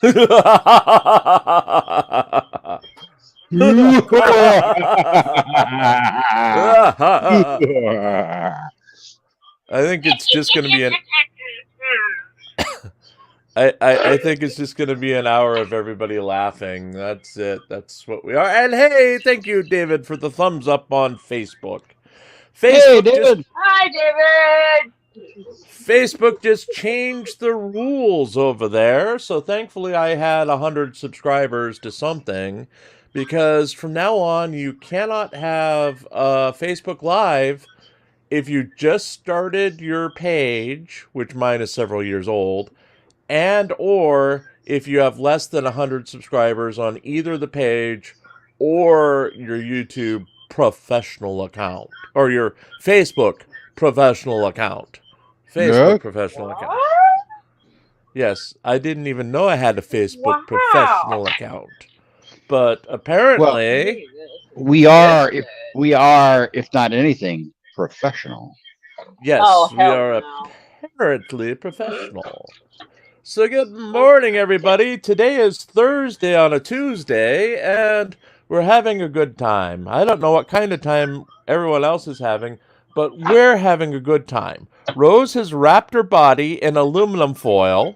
I think it's just going to be an. I think it's just going to be an hour of everybody laughing. That's it. That's what we are. And hey, thank you, David, for the thumbs up on Facebook. Hey, David. Hi, David. Facebook just changed the rules over there. So thankfully, I had 100 subscribers to something, because from now on, you cannot have Facebook Live if you just started your page, which mine is several years old, and or if you have less than 100 subscribers on either the page or your YouTube professional account or your Facebook professional account. Facebook professional account. Yes, I didn't even know I had a Facebook professional account. But apparently we are, if not anything, professional. Yes, we are apparently professional. So good morning, everybody. Today is Thursday on a Tuesday, and we're having a good time. I don't know what kind of time everyone else is having, but we're having a good time. Rose has wrapped her body in aluminum foil.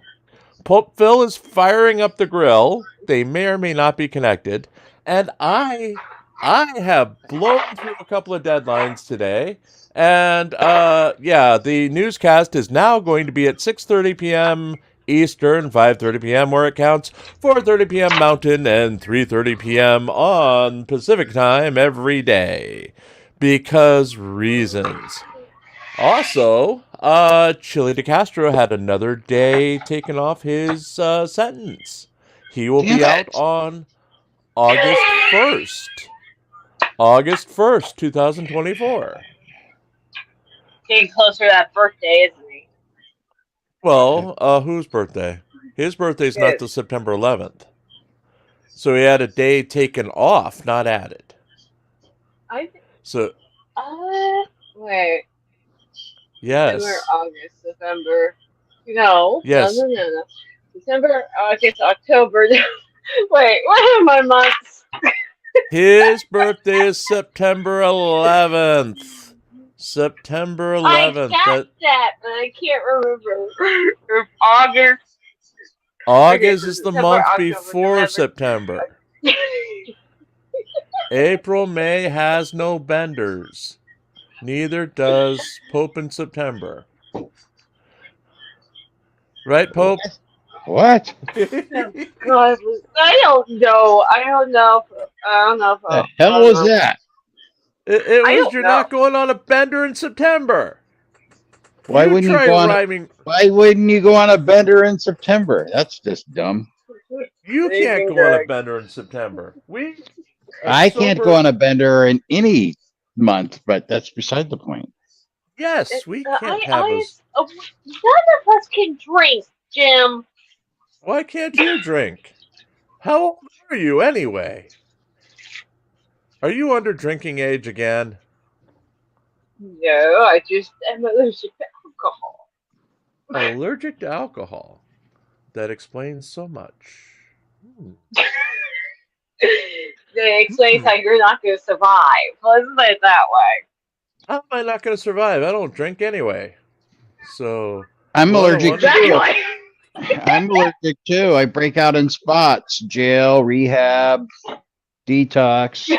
Pope Phil is firing up the grill. They may or may not be connected. And I have blown through a couple of deadlines today. And, the newscast is now going to be at 6:30 p.m. Eastern, 5:30 p.m. where it counts, 4:30 p.m. Mountain, and 3:30 p.m. on Pacific time every day. Because reasons. Also, Chili DeCastro had another day taken off his sentence. He will be out on August 1st. August 1st, 2024. Getting closer to that birthday, isn't he? Well, whose birthday? His birthday's not till September 11th. So he had a day taken off, not added. Wait. Yes. September, August, September. No. Yes. No. December, August, October. Wait, what are my months? His birthday is September 11th. September 11th. I got that, but I can't remember. August. August is the month before September. April, May has no benders. Neither does Pope in September. Right, Pope? What? I don't know. I don't know. The hell was that? It was you're not going on a bender in September. Why wouldn't you go on a bender in September? That's just dumb. You can't go on a bender in September. I can't go on a bender in any month, but that's beside the point. Yes, we can't have us. None of us can drink, Jim. Why can't you drink? How old are you anyway? Are you under drinking age again? No, I just am allergic to alcohol. Allergic to alcohol? That explains so much. That explains how you're not going to survive. Let's say it that way. How am I not going to survive? I don't drink anyway. So I'm allergic too. I'm allergic too. I break out in spots. Jail, rehab, detox.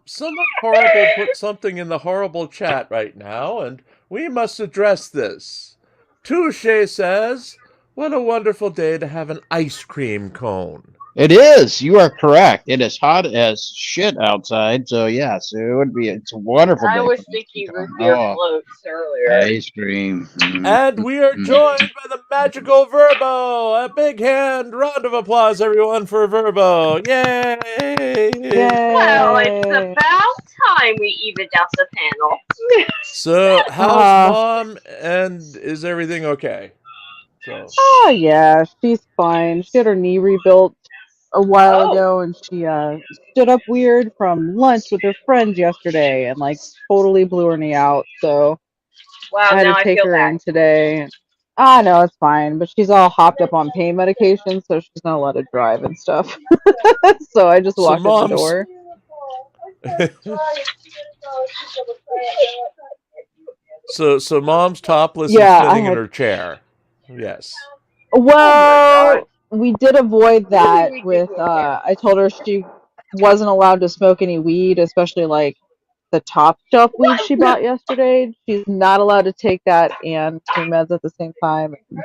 Someone horrible put something in the horrible chat right now, and we must address this. Touche says, "What a wonderful day to have an ice cream cone." It is. You are correct. It is hot as shit outside, so yes, it's a wonderful day. I was thinking root beer floats earlier. Ice cream. And we are joined by the magical Verbo. A big round of applause, everyone, for Verbo. Yay! Well, it's about time we evened out the panel. So, how's Mom, and is everything okay? Oh, yeah, she's fine. She had her knee rebuilt a while ago, and she stood up weird from lunch with her friends yesterday and totally blew her knee out. So wow, I had to take her in today. I know it's fine, but she's all hopped up on pain medication, so she's not allowed to drive and stuff. So I just So walk in the mom's door. so mom's topless and Yeah, I spinning in had. her chair. Yes. Well, we did avoid that We did with. do that. I told her she wasn't allowed to smoke any weed, especially like the top shelf weed she bought yesterday. She's not allowed to take that and her meds at the same time. And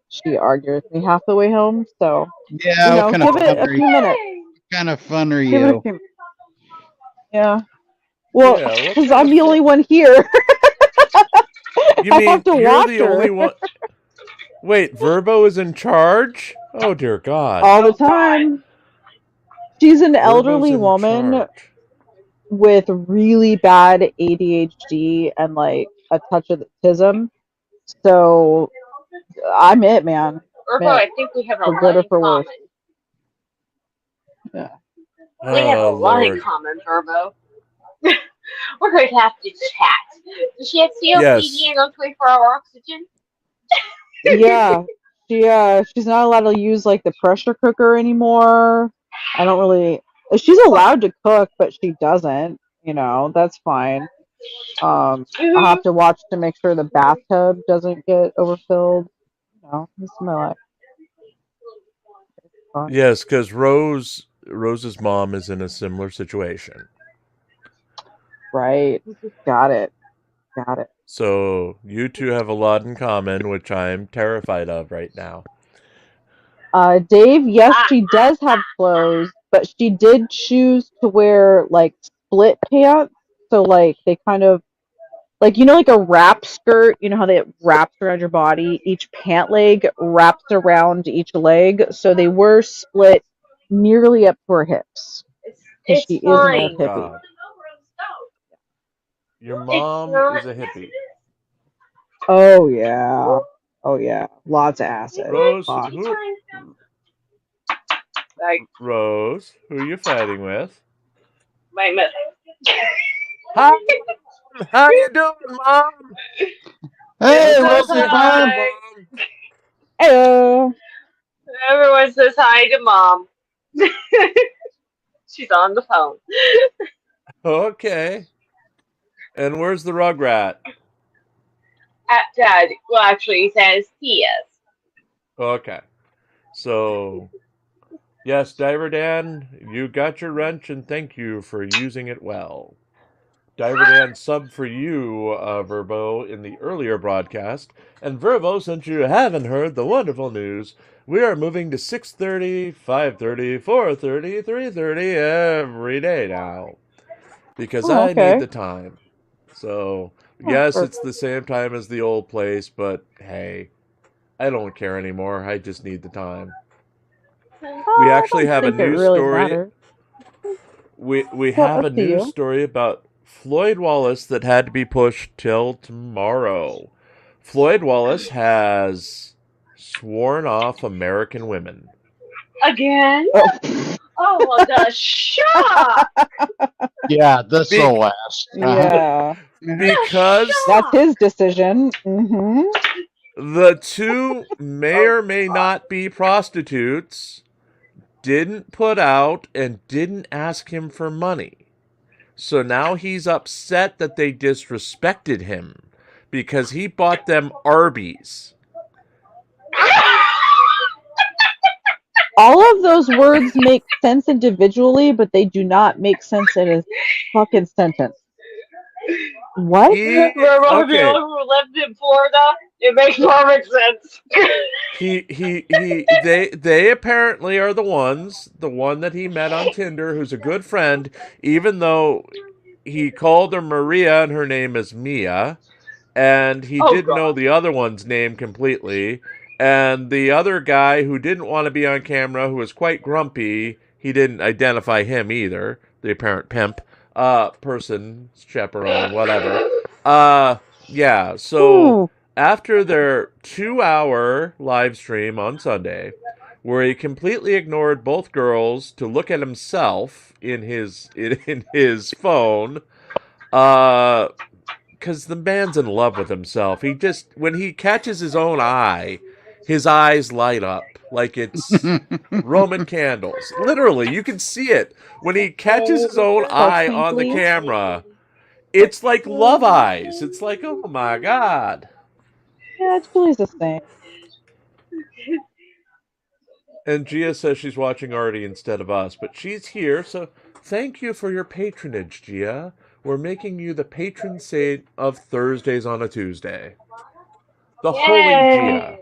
she argued with me half the way home. So, Yeah, what kind of give it fun a are you? few minutes. What kind of fun are Give it a you? few. Yeah. Well, Yeah, what because kind I'm of the only one here. You I have mean to you're watch the only her one? Wait, Verbo is in charge? Oh dear God. all the time. She's an Verbo's elderly in woman charge. with really bad ADHD and like a touch of autism. So I'm it, man. Virgo, I think we have a For lot good or in for common. worse. Yeah. We have a Oh lot in Lord. common, Verbo. We're going to have to chat. Does she have Yes. COPD and no 24-hour oxygen? Yeah. She's not allowed to use like the pressure cooker anymore. I don't really she's allowed to cook, but she doesn't, that's fine. I have to watch to make sure the bathtub doesn't get overfilled. This is my life. Fine. Yes, because Rose's mom is in a similar situation. Right. Got it. So you two have a lot in common, which I'm terrified of right now. Dave, yes, she does have clothes, but she did choose to wear like split pants. So like they kind of like like a wrap skirt, how they wraps around your body, each pant leg wraps around each leg. So they were split nearly up to her hips. Because she It's is an Oh old fine. hippie. God. Your It's mom not. is a hippie. Oh yeah. Oh yeah. Lots of acid. Rose, Fuck. Rose, who are you fighting with? My mother. Hi, how you doing, Mom? Hey, Says welcome, Say hi, Mom. hi. Mom. Hello. Everyone says hi to Mom. She's on the phone. Okay. And where's the Rugrat? Dad, well, actually, he says he is. Okay. So, yes, Diver Dan, you got your wrench, and thank you for using it well. Diver Dan subbed for you, Verbo, in the earlier broadcast. And Verbo, since you haven't heard the wonderful news, we are moving to 6:30, 5:30, 4:30, 3:30 every day now. Because Oh, I need okay. the time. So, Oh, yes, perfect. it's the same time as the old place, but hey, I don't care anymore. I just need the time. We I actually don't have a think it news really story. matters. We Well, have up a to news you. story about Floyd Wallace that had to be pushed till tomorrow. Floyd Wallace has sworn off American women. Again? Oh. Oh, what the shock! Yeah, this Be- will last. Yeah. because That's his decision. Mm-hmm. the two may or may not be prostitutes, didn't put out and didn't ask him for money. So now he's upset that they disrespected him because he bought them Arby's. All of those words make sense individually, but they do not make sense in a fucking sentence. What? Remember Okay. who lived in Florida? It makes perfect sense. They apparently are the one that he met on Tinder, who's a good friend, even though he called her Maria and her name is Mia, and he didn't know the other one's name completely. And the other guy who didn't want to be on camera, who was quite grumpy, he didn't identify him either. The apparent pimp, person, chaperone, whatever. Yeah. So Ooh. after their 2-hour live stream on Sunday, where he completely ignored both girls to look at himself in his phone, because the man's in love with himself. He just, when he catches his own eye, his eyes light up like it's Roman candles. Literally, you can see it. When he catches his own eye on the camera, it's like love eyes. It's like, oh my God. Yeah, it's really the same. And Gia says she's watching Artie instead of us, but she's here, so thank you for your patronage, Gia. We're making you the patron saint of Thursdays on a Tuesday. The Holy Gia.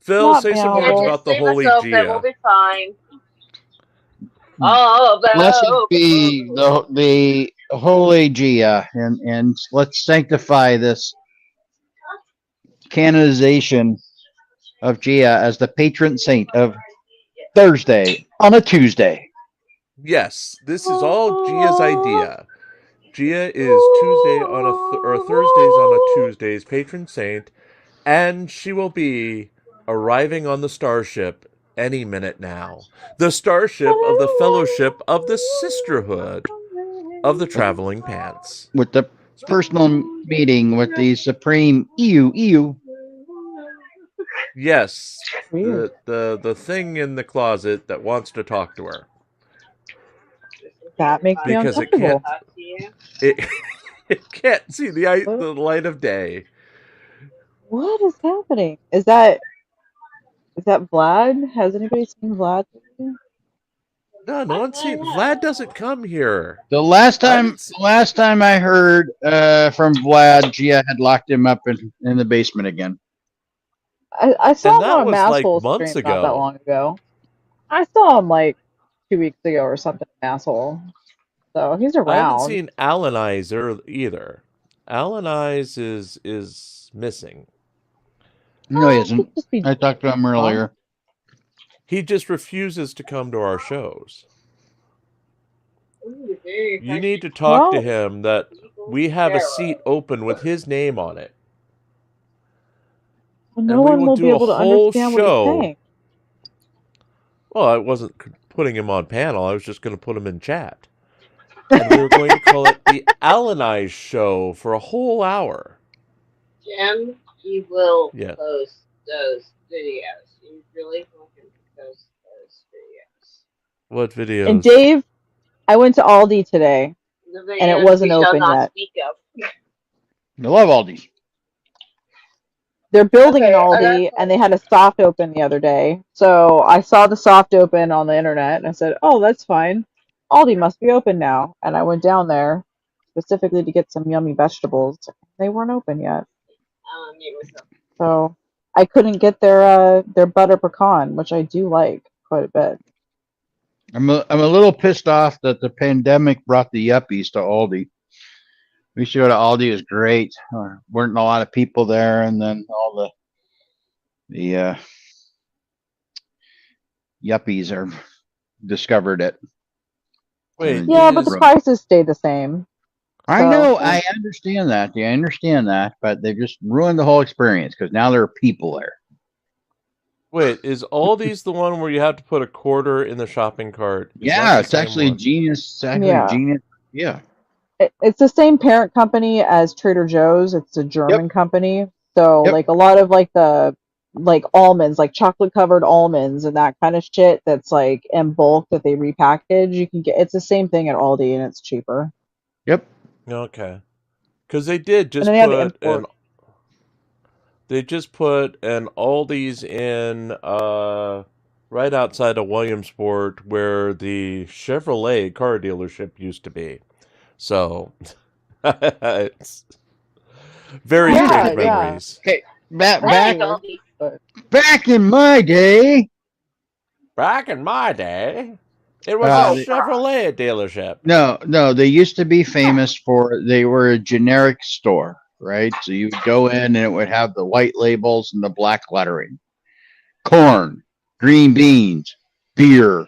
Phil, Not say some meow. words Yeah, about the just leave Holy us open. Gia. We'll be fine. Oh, Blessed be the holy Gia, and let's sanctify this canonization of Gia as the patron saint of Thursday on a Tuesday. Yes, this is all Gia's idea. Gia is Tuesday on or Thursdays on a Tuesday's patron saint, and she will be arriving on the starship any minute now. The starship of the Fellowship of the Sisterhood of the Traveling Pants. With the personal meeting with the supreme Ew. Yes, Weird. the thing in the closet that wants to talk to her. That makes me Because it uncomfortable. it can't see the light of day. What is happening? Is that Vlad? Has anybody seen Vlad? No one's seen. Vlad doesn't come here. The last time I heard from Vlad, Gia had locked him up in the basement again. I saw And him that on a was, like, Masshole months stream not that ago. long ago. I saw him like 2 weeks ago or something, Masshole. So he's around. I haven't seen Alan Eyes either. Alan Eyes is missing. No, he isn't. Just be I talked to him earlier. He just refuses to come to our shows. You need to talk to him that we have a seat open with his name on it. Well, no and we one will be do a able to whole understand what show. he's saying. Well, I wasn't putting him on panel. I was just going to put him in chat. And we were going to call it the Alan Eyes Show for a whole hour. Jim, you will Yeah. post those videos. You really want him to post those videos. What videos? And Dave, I went to Aldi today, The videos and it wasn't we shall open not yet. speak of. I love Aldi. They're building an Okay, Aldi, and they had a soft open the other day. So I saw the soft open on the internet, and I said, "Oh, that's fine. Aldi must be open now." And I went down there specifically to get some yummy vegetables. They weren't open yet, so I couldn't get their butter pecan, which I do like quite a bit. I'm a little pissed off that the pandemic brought the yuppies to Aldi. We used to go to Aldi, it was great. There weren't a lot of people there, and then all the yuppies are discovered it. Wait, Yeah, but the prices stay the same. I know, I understand that. Yeah, I understand that, but they just ruined the whole experience because now there are people there. Wait, is Aldi's the one where you have to put a quarter in the shopping cart? Yeah, it's actually genius. It's actually genius. Yeah. It's the same parent company as Trader Joe's. It's a German company. So like a lot of like the almonds, like chocolate covered almonds and that kind of shit that's like in bulk that they repackage, you can get. It's the same thing at Aldi and it's cheaper. Yep. Okay. Because they did just put an Aldi's in right outside of Williamsport where the Chevrolet car dealership used to be. So it's very strange memories. Okay, back in my day. Back in my day, it was a Chevrolet dealership. No, they used to be famous for they were a generic store, right? So you would go in and it would have the white labels and the black lettering. Corn, green beans, beer.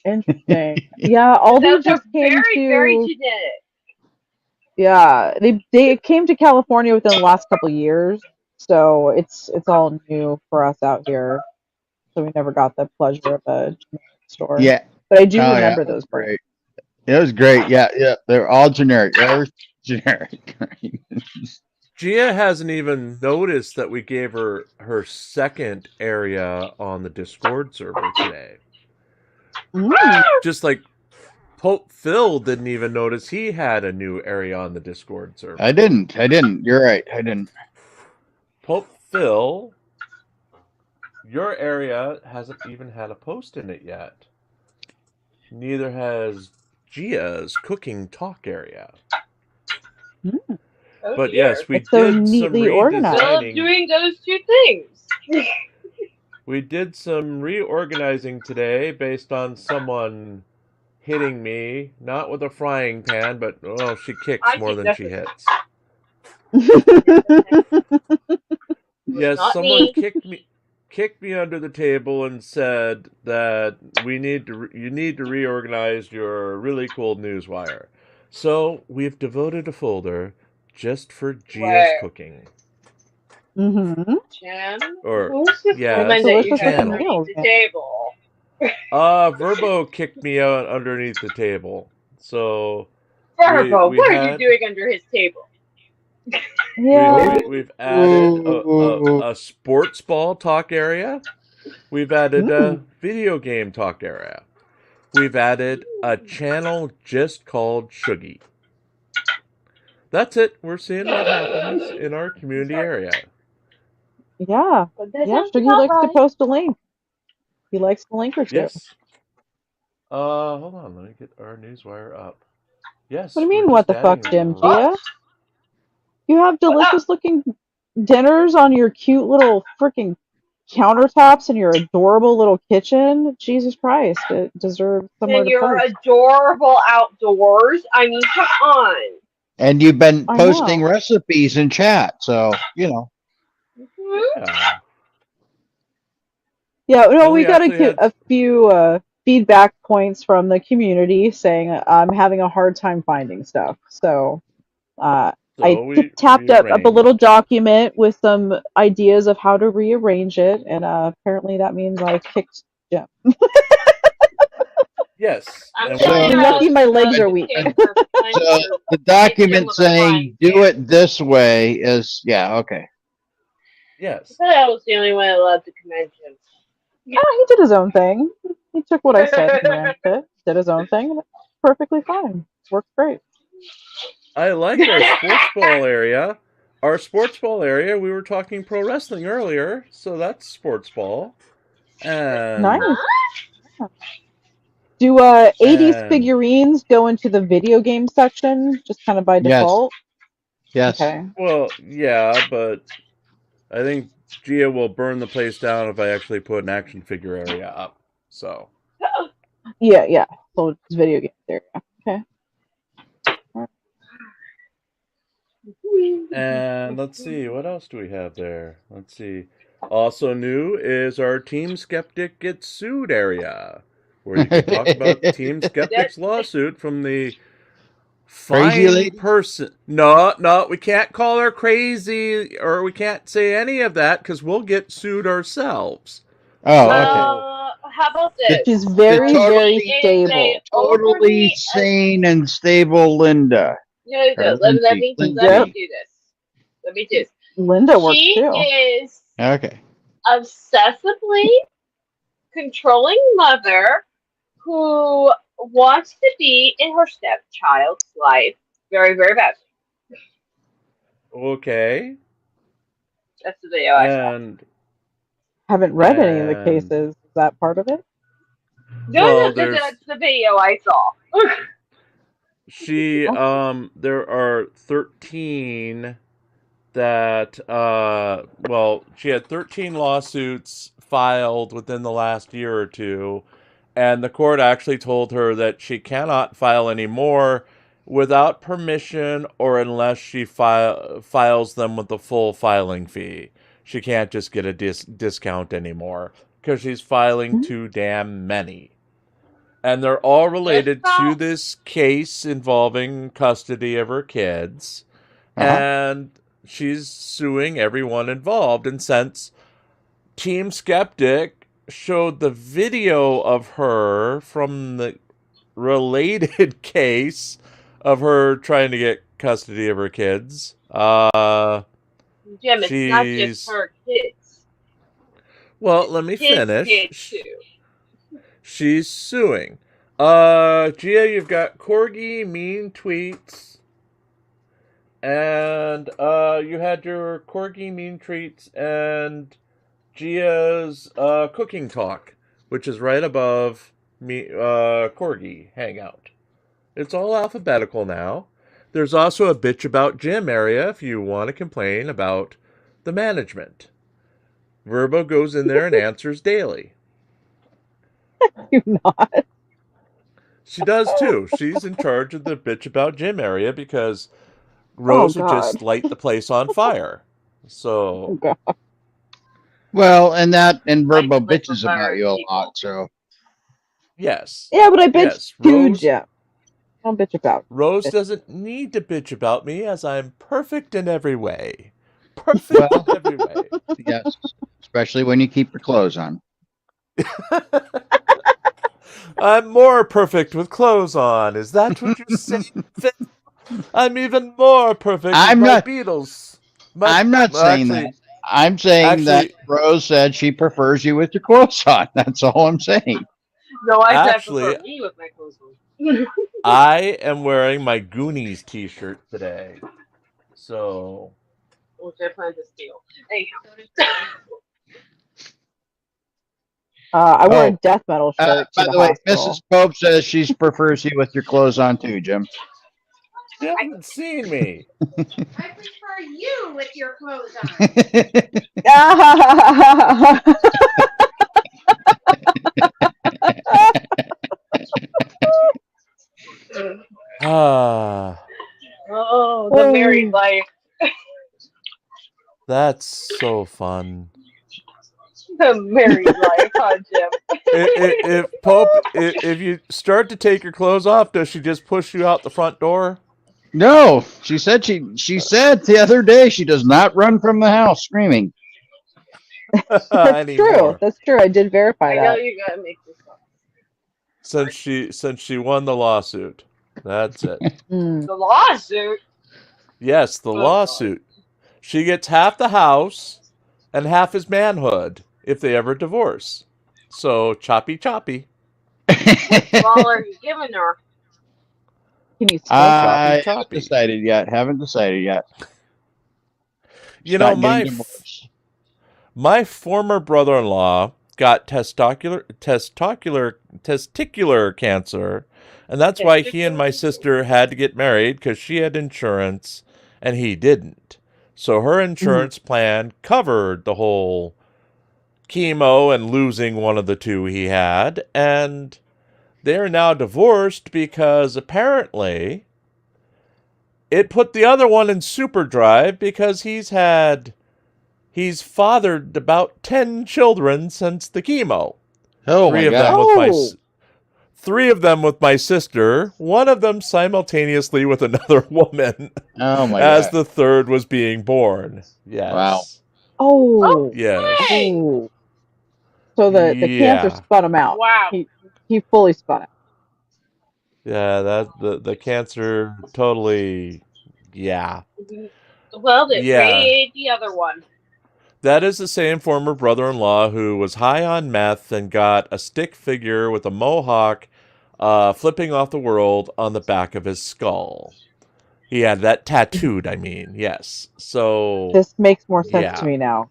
Interesting. Yeah, Aldi just came very genetic. Yeah, they came to California within the last couple of years, so it's all new for us out here. So we never got the pleasure of a store. Yeah, but I do remember those. Great. It was great. Yeah, they're all generic. Ever generic. Right? Gia hasn't even noticed that we gave her her second area on the Discord server today. Just like Pope Phil didn't even notice he had a new area on the Discord server. I didn't. You're right. I didn't. Pope Phil, your area hasn't even had a post in it yet. Neither has Gia's cooking talk area. But yes, we It's so did some neatly organized. I love redesigning. doing those two things. We did some reorganizing today based on someone hitting me, not with a frying pan, but she kicks I more think than that's she a- hits. Was Yes, not someone me. kicked me under the table and said that you need to reorganize your really cool newswire. So we've devoted a folder just for Gia's Where? cooking. Jen? Or Who's this yeah, woman that you delicious have channel. underneath meals, the man. table? Verbo kicked me out underneath the table. So Verbo, we what are you had doing under his table? Yeah. we've added a sports ball talk area. We've added a video game talk area. We've added a channel just called Shuggy. That's it. We're seeing what happens in our community area. Yeah. But that Yeah. sounds Shuggy about likes to right. post a link. He likes the link or two. Yes. Hold on. Let me get our newswire up. Yes. What do you we're mean, what just the fuck, adding Jim? Gia? You have delicious looking dinners on your cute little freaking countertops in your adorable little kitchen. Jesus Christ, it deserves somewhere And to you're post. adorable outdoors. I mean, come on. And you've been I posting know. recipes in chat, so you know. Yeah. Yeah, no, And we we got actually had a few feedback points from the community saying I'm having a hard time finding stuff. So I so we tapped up a little rearranged. document with some ideas of how to rearrange it, and apparently that means I kicked Jim. Yes. I'm And telling we you, You're lucky my legs are the weak. kids are fun So to the hit him document with a frying saying do pan. it this way is okay. yes. I thought I was the only one allowed to commend him. Oh, he did his own thing. He took what I said and ran with it. Did his own thing, and it's perfectly fine. Worked great. I like our sports ball area. Our sports ball area, we were talking pro wrestling earlier, so that's sports ball. And Nice. Do 80s and figurines go into the video game section just kind of by Yes. default? Yes. Okay. well, yeah, but I think Gia will burn the place down if I actually put an action figure area up. So Yeah. So it's video games area. Okay. and let's see, what else do we have there? Let's see. Also new is our Team Skeptic Gets Sued area, where you can talk about Team Skeptic's lawsuit from the Crazy fine lady? person. No, we can't call her crazy, or we can't say any of that because we'll get sued ourselves. Oh, So- okay. How about this? She's very, totally- very stable. Totally sane and stable Linda. No, Or let me Lindsay. do this. Let me do this. Linda works She too. is Okay. obsessively controlling mother who wants to be in her stepchild's life very, very badly. Okay. That's the video I saw. And Haven't read any of the And- cases. Is that part of it? well, That's the video I saw. she there are 13 that she had 13 lawsuits filed within the last year or two, and the court actually told her that she cannot file any more without permission or unless she files them with the full filing fee. She can't just get a discount anymore because she's filing too damn many. And they're all related to this case involving custody of her kids. And she's suing everyone involved. And since Team Skeptic showed the video of her from the related case of her trying to get custody of her kids. Jim, it's not just She's her kids. well. Let me His finish. kids too. She's suing. Gia, you've got Corgi mean tweets, and you had your Corgi mean tweets and Gia's cooking talk, which is right above me Corgi hangout. It's all alphabetical now. There's also a bitch about Jim area if you want to complain about the management. Verbo goes in there and answers daily. Do not. She does too. She's in charge of the bitch about Jim area because Rose would just light the place on fire. So, Oh, God. Well, and Verbo Like bitches about you a people. lot, so. yes. Yeah, but I bitch Yes, too, Rose, Jim. Don't bitch about. Rose Bitch. doesn't need to bitch about me as I'm perfect in every way. Perfect Well, in every way. yes, especially when you keep your clothes on. I'm more perfect with clothes on. Is that what you're saying, Finn? I'm even more perfect I'm with my not- Beatles. I'm not saying that. I'm saying that Rose said she prefers you with your clothes on. That's all I'm saying. No, I said Actually, prefer me with my clothes on. I am wearing my Goonies t-shirt today. So, Which I plan to steal. Anyhow. I wore a death metal shirt to by the the way, hospital. Mrs. Pope says she prefers you with your clothes on too, Jim. you haven't seen me. I prefer you with your clothes on. Ah, Oh, the married life. that's so fun. The married life, huh, Jim? If Pope, if you start to take your clothes off, does she just push you out the front door? No, she said the other day she does not run from the house screaming. That's true. That's true. I did verify that. I know you gotta make this up. Since she won the lawsuit. That's it. The lawsuit? Yes, the lawsuit. She gets half the house and half his manhood if they ever divorce. So choppy. What ball are you giving her? Can you I haven't decided yet. You know, my former brother-in-law got testicular cancer, and that's why he and my sister had to get married, because she had insurance and he didn't. So her insurance plan covered the whole chemo and losing one of the two he had, and they're now divorced because apparently it put the other one in superdrive because he's fathered about 10 children since the chemo. Oh, my God. Three of them with my sister, one of them simultaneously with another woman. Oh, my as God. the third was being born. Yes. Wow. Oh. Yes. Oh. So the cancer spun him out. Wow. He fully spun it. Yeah, the cancer totally. Yeah. Well, it raided the other one. That is the same former brother-in-law who was high on meth and got a stick figure with a mohawk flipping off the world on the back of his skull. He had that tattooed, I mean, yes. So this makes more sense to me now.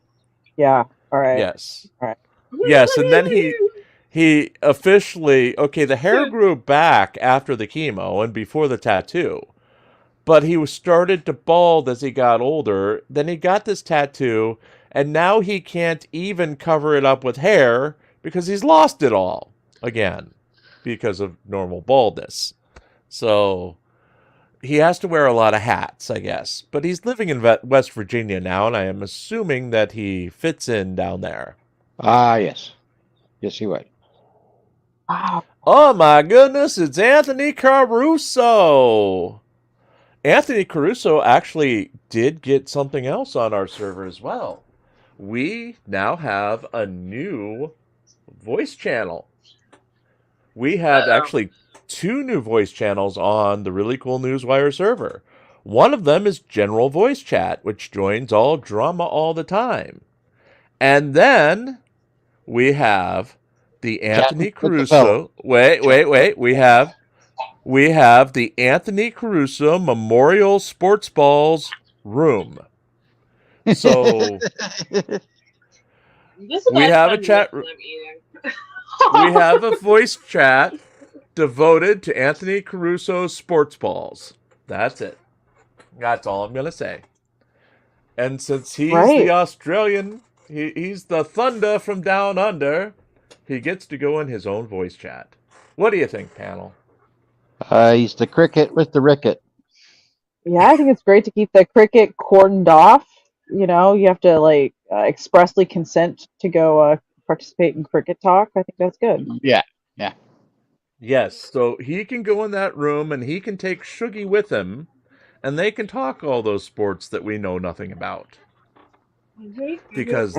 Yeah. All right. Yes. All right. Yes, and then he officially, the hair grew back after the chemo and before the tattoo. But he was started to bald as he got older. Then he got this tattoo, and now he can't even cover it up with hair because he's lost it all again because of normal baldness. So he has to wear a lot of hats, I guess. But he's living in West Virginia now, and I am assuming that he fits in down there. Yes. Yes, he would. Wow. Oh, my goodness, it's Anthony Caruso. Anthony Caruso actually did get something else on our server as well. We now have a new voice channel. We have actually 2 new voice channels on the Really Cool Newswire server. One of them is general voice chat, which joins all drama all the time. And then we have the Anthony Caruso. Wait. We have the Anthony Caruso Memorial Sports Balls room. So we have a chat. We have a voice chat devoted to Anthony Caruso's sports balls. That's it. That's all I'm gonna say. And since he's the Australian, he's the Thunder from down under, he gets to go in his own voice chat. What do you think, panel? He's the cricket with the ricket. Yeah, I think it's great to keep the cricket cordoned off. You know, you have to expressly consent to go participate in cricket talk. I think that's good. Yeah. Yes, so he can go in that room and he can take Shuggy with him, and they can talk all those sports that we know nothing about. Because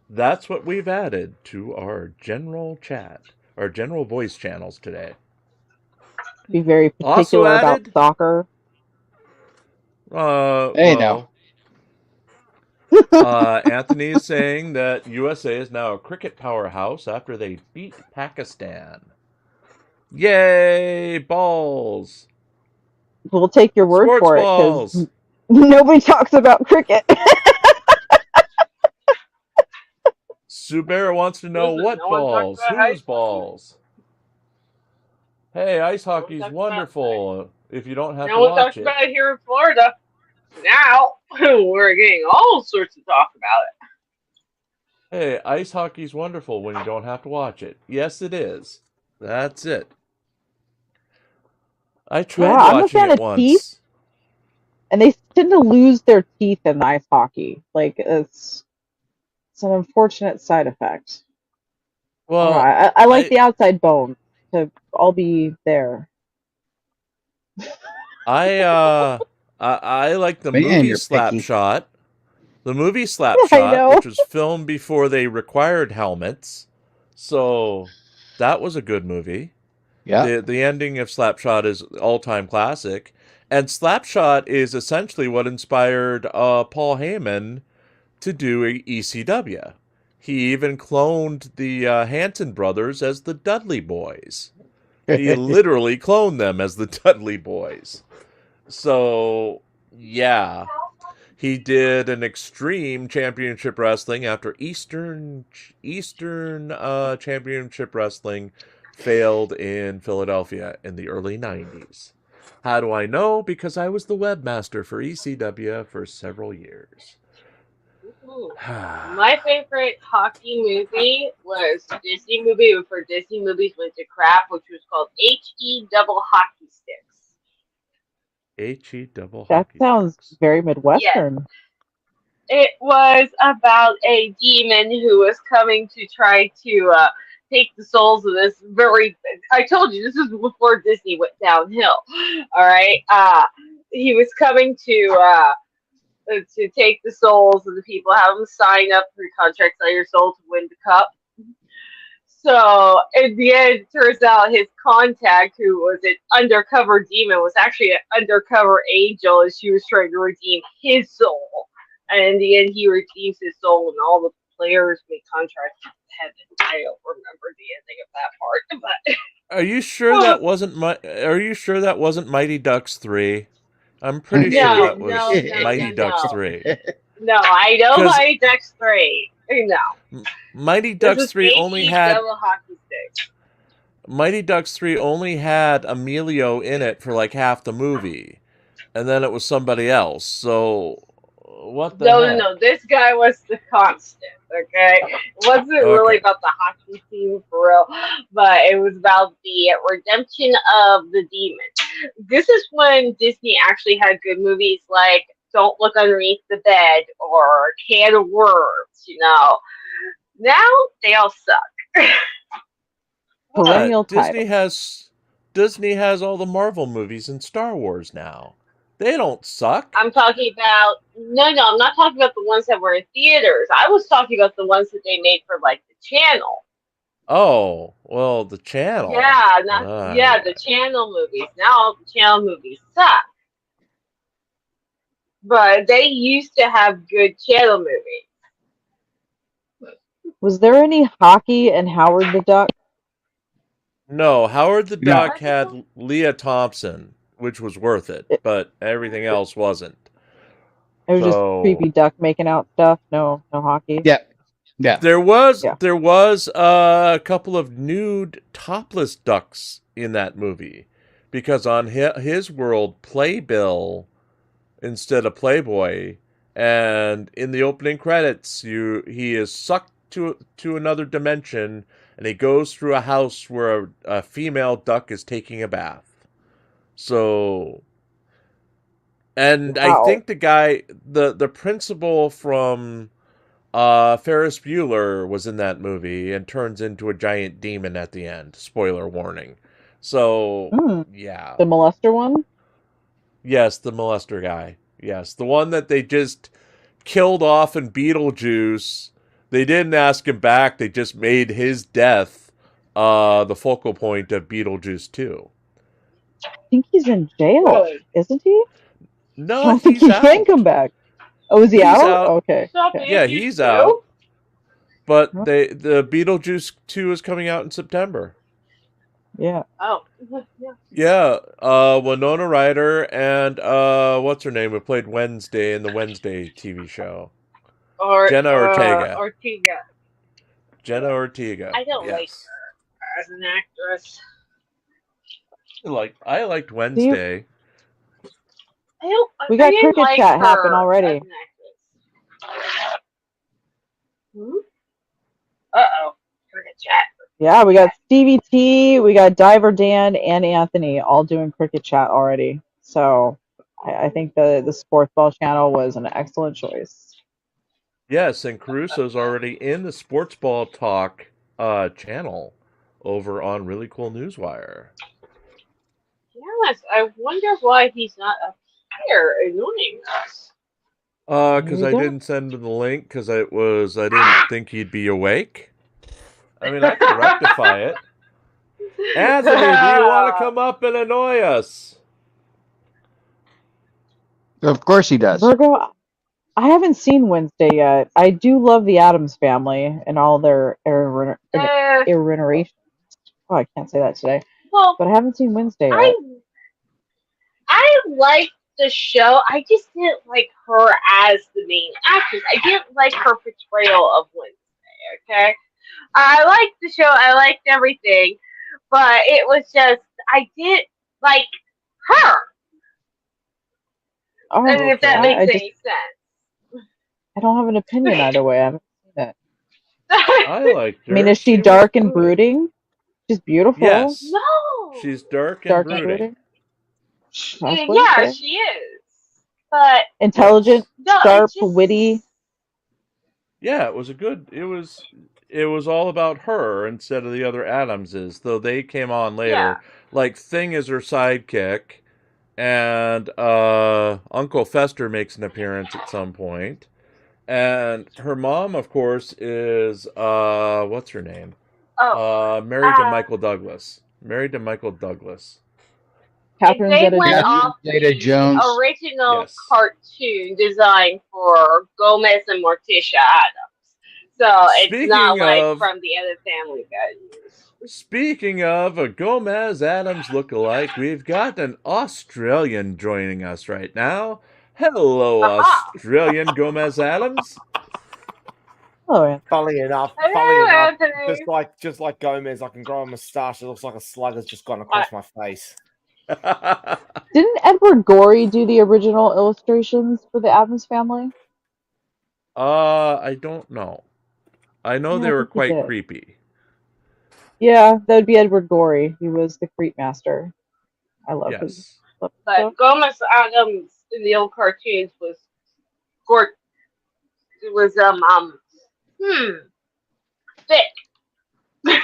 that's what we've added to our general chat, our general voice channels today. Be very particular about soccer. Anthony is saying that USA is now a cricket powerhouse after they beat Pakistan. Yay, balls! We'll take your word Sports for balls. It, because nobody talks about cricket. Subera wants to know what balls, whose balls. Hey, ice hockey's wonderful. If you don't have to watch it. No one talks about it here in Florida. Now we're getting all sorts of talk about it. Hey, ice hockey's wonderful when you don't have to watch it. Yes, it is. That's it. I tried watching it once. Teeth, and they tend to lose their teeth in ice hockey. Like it's an unfortunate side effect. Well, I like the outside bone to all be there. I like the movie Slapshot. The movie Slapshot, which was filmed before they required helmets. So that was a good movie. Yeah. The ending of Slapshot is all-time classic. And Slapshot is essentially what inspired Paul Heyman to do ECW. He even cloned the Hanson brothers as the Dudley Boys. He literally cloned them as the Dudley Boys. So, yeah. He did an Extreme Championship Wrestling after Eastern Championship Wrestling failed in Philadelphia in the early 90s. How do I know? Because I was the webmaster for ECW for several years. My favorite hockey movie was a Disney movie before Disney movies went to crap, which was called HE Double Hockey Sticks. HE Double That Hockey sounds Sticks. very Midwestern. Yes. It was about a demon who was coming to try to take the souls of this I told you, this was before Disney went downhill. All right. He was coming to take the souls of the people, have them sign up for contracts on your soul to win the cup. So in the end, it turns out his contact, who was an undercover demon, was actually an undercover angel, and she was trying to redeem his soul. And in the end, he redeems his soul, and all the players make contracts with heaven. I don't remember the ending of that part, but Are you sure that wasn't Mighty Ducks 3? I'm pretty sure that was Mighty Ducks 3. No, I know Mighty Ducks 3. No. Mighty Ducks 3 only had Mighty Ducks 3 only had Emilio in it for like half the movie. And then it was somebody else. So what the heck? No, this guy was the constant, okay? It wasn't really about the hockey team for real, but it was about the redemption of the demon. This is when Disney actually had good movies like Don't Look Underneath the Bed or Can of Worms, you know. Now they all suck. Perennial Disney has all the Marvel movies and Star Wars now. They don't suck. I'm talking about I'm not talking about the ones that were in theaters. I was talking about the ones that they made for like the channel. Oh, well, the channel. Yeah, the channel movies. Now all the channel movies suck. but they used to have good channel movies. Was there any hockey in Howard the Duck? No, Howard the No. Duck had Leah Thompson, which was worth it, It, but everything else wasn't. it was just So creepy duck making out stuff. No hockey. Yeah. Yeah. there was Yeah. a couple of nude topless ducks in that movie, because on his world, Playbill instead of Playboy, and in the opening credits, he is sucked to another dimension, and he goes through a house where a female duck is taking a bath. So, and I Wow. think the guy, the principal from Ferris Bueller was in that movie and turns into a giant demon at the end. Spoiler warning. So, yeah. The molester one? Yes, the molester guy. Yes, the one that they just killed off in Beetlejuice. They didn't ask him back. They just made his death the focal point of Beetlejuice 2. I think he's in jail, Really? isn't he? I No, don't think he's he out. can come back. Oh, is he He's out? out. Okay. Stop Okay. Yeah, Beetlejuice he's 2? out. But Huh? the Beetlejuice 2 is coming out in September. Yeah. Oh, yeah. Yeah, Winona Ryder and what's her name, who played Wednesday in the Wednesday TV show. Jenna Ortega. Jenna Ortega. I don't like Yes. her as an actress. I liked Wednesday. We got I didn't cricket like chat her happen already. as an actress. Uh-oh. Cricket chat. Yeah, we got Stevie T, we got Diver Dan, and Anthony all doing cricket chat already. So I think the Sports Ball channel was an excellent choice. Yes, and Caruso's already in the Sports Ball Talk channel over on Really Cool Newswire. Yes, I wonder why he's not up here annoying us. Because There I you go. didn't send him the link because I didn't think he'd be awake. I mean, I can rectify it. Anthony, do you want to come up and annoy us? Of course he does. Virgo, I haven't seen Wednesday yet. I do love the Addams Family and all their iterations. Oh, I can't say that today. Well, But I haven't seen Wednesday yet. I liked the show. I just didn't like her as the main actress. I didn't like her portrayal of Wednesday, okay? I liked the show. I liked everything. But it was just, I didn't like her. Oh, I mean, if that I makes just any sense. I don't have an opinion either way. I haven't seen it. I liked her. I mean, is she dark and brooding? She's beautiful. Yes. No. She's dark and Dark and brooding. brooding. That's Yeah, Wednesday. she is. But Intelligent, no, sharp, it just, witty. Yeah, it was all about her instead of the other Adamses, though they came on later. Yeah. Like Thing is her sidekick, and Uncle Fester makes an appearance at some point. And her mom, of course, is what's her name? Married to Michael Douglas. Married to Michael Douglas. Catherine they went Zeta-Jones. off Zeta-Jones. the original Yes. cartoon design for Gomez and Morticia Adams. So it's not Speaking like of- from the other Family Guy. Speaking of a Gomez Adams look-alike, we've got an Australian joining us right now. Hello, Aha. Australian Gomez Adams. Oh, yeah. Funny enough, Hello, Anthony. just like Gomez, I can grow a moustache. It looks like a slug has just gone across my face. Didn't Edward Gorey do the original illustrations for the Addams Family? I don't know. I know Yeah, they I were think he quite did. creepy. Yeah, that would be Edward Gorey. He was the creep master. I love his Yes. stuff. But Gomez Adams in the old cartoons was it was thick.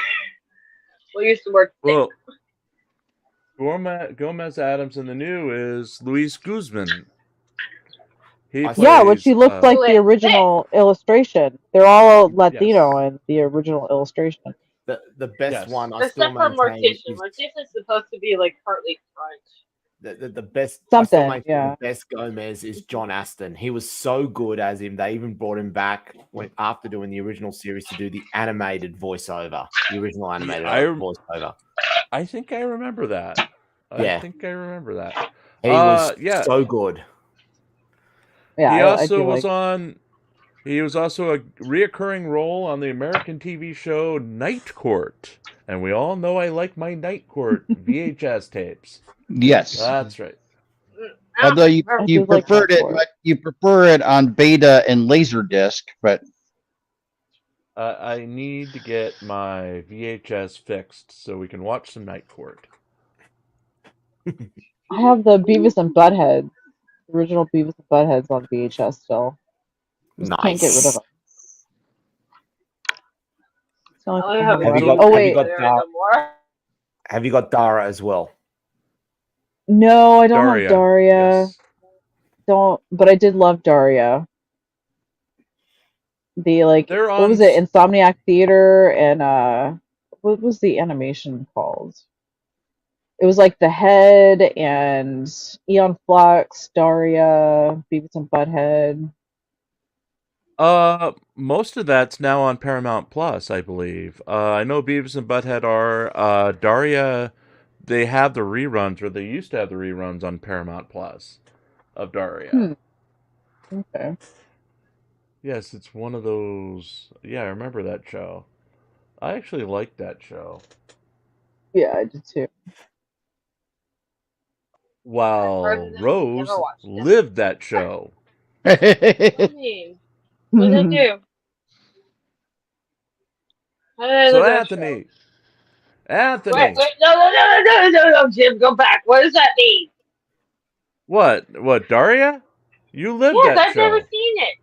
We'll use the word thick. Well, Gomez Adams in the new is Luis Guzman. He Yeah, which he plays, looks like the original illustration. They're all Latino in the original illustration. The best Yes. one I still Except for maintain Morticia. is Morticia's supposed to be like partly French. the best. Something, I still maintain yeah. the best Gomez is John Aston. He was so good as him. They even brought him back after doing the original series to do the animated voiceover, the original animated voiceover. I think I remember that. Yeah. I think I remember that. He was yeah. so good. Yeah, He I also do was like. on. He was also a reoccurring role on the American TV show Night Court, and we all know I like my Night Court VHS tapes. Yes. That's right. Although you I do like preferred that it, for but you prefer it on beta and Laserdisc, but I need to get my VHS fixed so we can watch some Night Court. I have the Beavis and Butthead, the original Beavis and Buttheads on VHS still. Just can't get rid of Nice. them. It's not I like I have have Have you them. got? Oh Have you wait, got there Dara? no more. Have you got Dara as well? no, I don't have Daria. Daria. Yes. Don't, but I did love Daria. The They're what was on. it? Insomniac Theater and what was the animation called? It was like The Head and Eon Flux, Daria, Beavis and Butthead. Most of that's now on Paramount Plus, I believe. I know Beavis and Butthead are. Daria, they have the reruns, or they used to have the reruns on Paramount Plus of Daria. Okay. Yes, it's one of those. Yeah, I remember that show. I actually liked that show. Yeah, I did too. While Never Rose watched it. lived that show. What do you mean? What did it do? How did So it go, Anthony, Wait, no, Jim, go back. What does that mean? What, Daria? You lived Yes, that I've show. never seen it.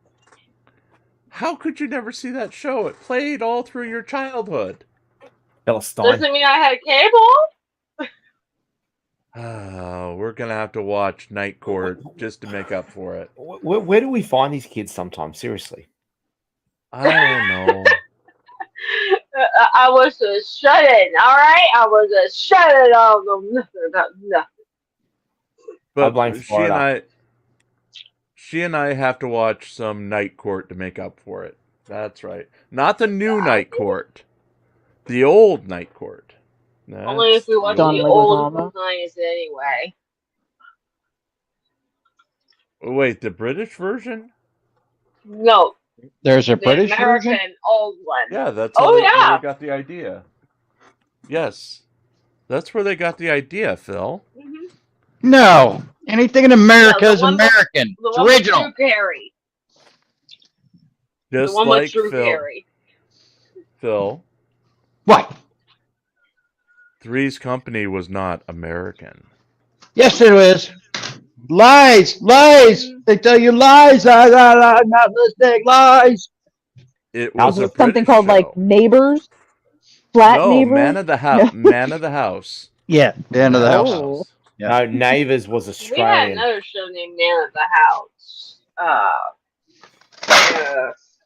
How could you never see that show? It played all through your childhood. Palestine. Doesn't mean I had cable. We're gonna have to watch Night Court just to make up for it. Where do we find these kids sometimes? Seriously. I don't know. I was a shut-in, all right? I was a shut-in. I don't know nothing about nothing. But she and I have to watch some Night Court to make up for it. That's right. Not the new Night Court. The old Night Court. Only if we watch the old times anyway. Wait, the British version? No. There's a the British American version? old one. Yeah, that's how where they got the idea. Yes. That's where they got the idea, Phil. Mm-hmm. No. Anything in America is American. It's original. With Drew Carey. Just the one like with Drew Phil. Carey. Phil. What? Three's Company was not American. Yes, it is. Lies. They tell you lies. I'm not listening. Lies. It was a something British called show. like Neighbors. Flat Neighbors. Man of the House. Man of the House. Yeah, Man of the House. Yeah. No, Neighbours was Australian. We had another show named Man of the House.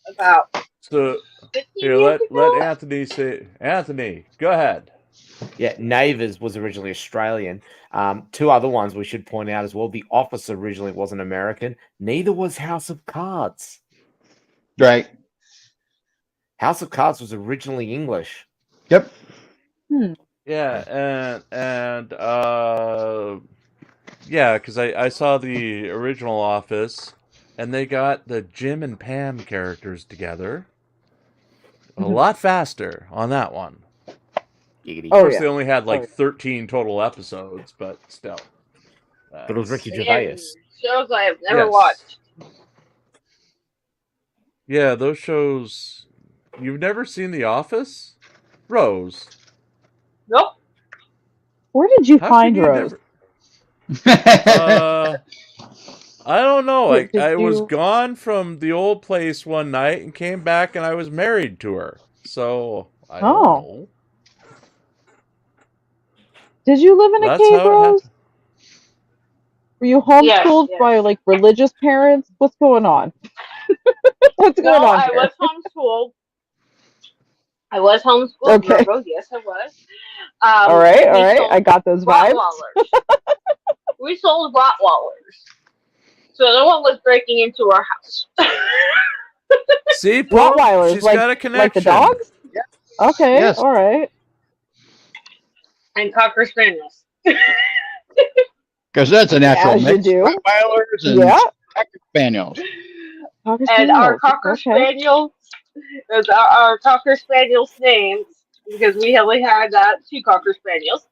About. So here, let Anthony say. Anthony, go ahead. Yeah, Neighbours was originally Australian. Two other ones we should point out as well. The Office originally wasn't American. Neither was House of Cards. Right. House of Cards was originally English. Yep. Yeah, and yeah, because I saw the original Office, and they got the Jim and Pam characters together a lot faster on that one. Of course, they only had like 13 total episodes, but still. But it was Ricky Gervais. Shows I have never watched. Yeah, those shows. You've never seen The Office? Rose. Nope. Where did you find Rose? I don't know. Wait, I was gone from the old place one night and came back, and I was married to her. So I don't know. Did you live in a cave, Rose? Were you homeschooled by like religious parents? What's going on? What's going on here? I was homeschooled. Okay. Virgo, yes, I was. All right. I got those vibes. we sold Rottweilers, so no one was breaking into our house. See, Paul, Rottweilers, she's got a connection. like the dogs? Okay, Yes. all right. And Cocker Spaniels. Because that's a natural As you mix. do. Rottweilers and Yeah. Cocker Spaniels. Cocker And our Spaniels, Cocker okay. Spaniels, that's our Cocker Spaniels' names, because we only had 2 Cocker Spaniels.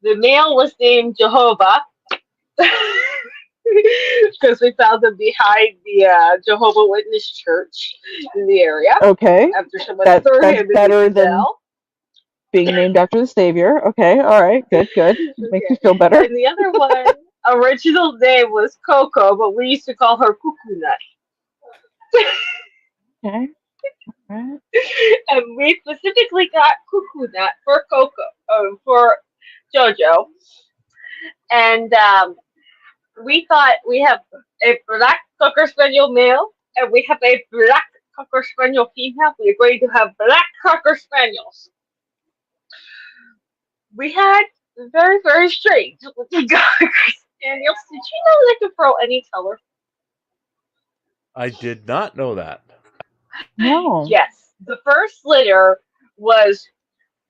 The male was named Jehovah, because we found them behind the Jehovah Witness Church in the area. Okay. After someone That's threw him in better the than cell. being named after the Savior. Okay, all right, good. Makes me feel better. And the other one, original name was Coco, but we used to call her Cuckoo Nut. Okay. All right. And we specifically got Cuckoo Nut for for Jojo. And we thought we have a black Cocker Spaniel male and we have a black Cocker Spaniel female. We're going to have black Cocker Spaniels. We had very, very strange looking Cocker Spaniels. Did you know they could throw any color? I did not know that. No. Yes. The first litter was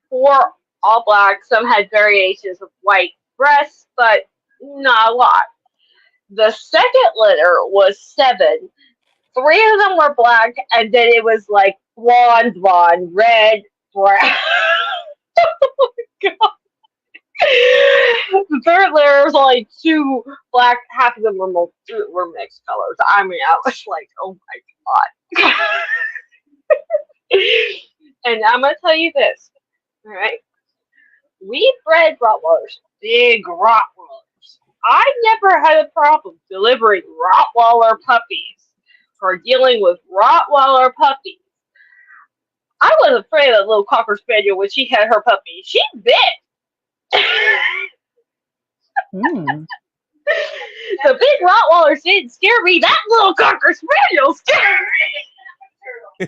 4 all black. Some had variations of white breasts, but not a lot. The second litter was 7. 3 of them were black, and then it was like blonde, red, brown. Oh my god. The third layer was only 2 black, half of them were mixed colors. I mean, I was like, oh my god. And I'm gonna tell you this, alright? We bred Rottweilers, big Rottweilers. I never had a problem delivering Rottweiler puppies or dealing with Rottweiler puppies. I was afraid of that little Cocker Spaniel when she had her puppy. She bit. Hmm. The big Rottweilers didn't scare me. That little Cocker Spaniel scared me. I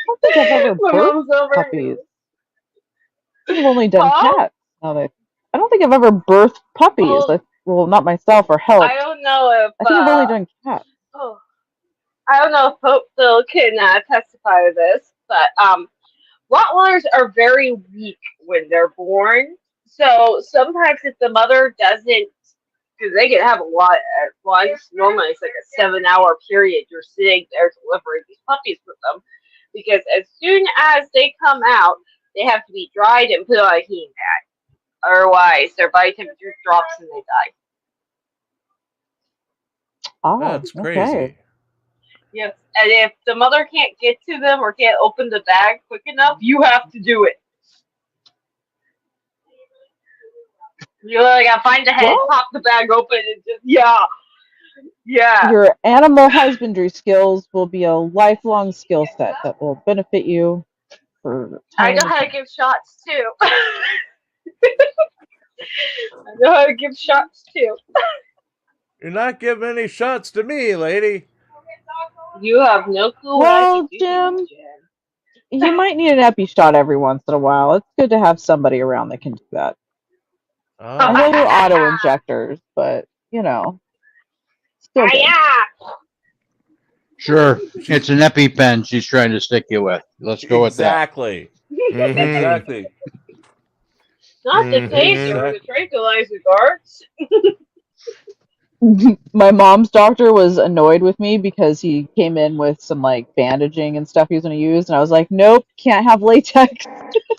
don't think I've ever My birthed mom's over. puppies. I've only done Huh? cats. Now that I don't think I've ever birthed puppies. Well, not myself or helped. I don't know if I think I've only done cats. oh, I don't know if Pope Phil can testify to this, but Rottweilers are very weak when they're born. So sometimes if the mother doesn't, because they can have a lot at once. Normally it's like a 7-hour period you're sitting there delivering these puppies with them, because as soon as they come out, they have to be dried and put on a heating pad. Otherwise, their body temperature drops and they die. Oh, That's crazy. okay. Yes, and if the mother can't get to them or can't open the bag quick enough, you have to do it. You gotta find the head, Well, pop the bag open, and just yeah. Your animal husbandry skills will be a lifelong skill set that will benefit you for I time. know how to give shots too. I know how to give shots too. You're not giving any shots to me, lady. You have no clue Well, what I Jim, do. you might need an epi shot every once in a while. It's good to have somebody around that can do that. I know they're auto injectors, but still good. Yeah. Sure. It's an EpiPen she's trying to stick you with. Let's go with that. Exactly. Exactly. Not the taser or the tranquilizer guards. My mom's doctor was annoyed with me because he came in with some like bandaging and stuff he was going to use, and I was like, nope, can't have latex.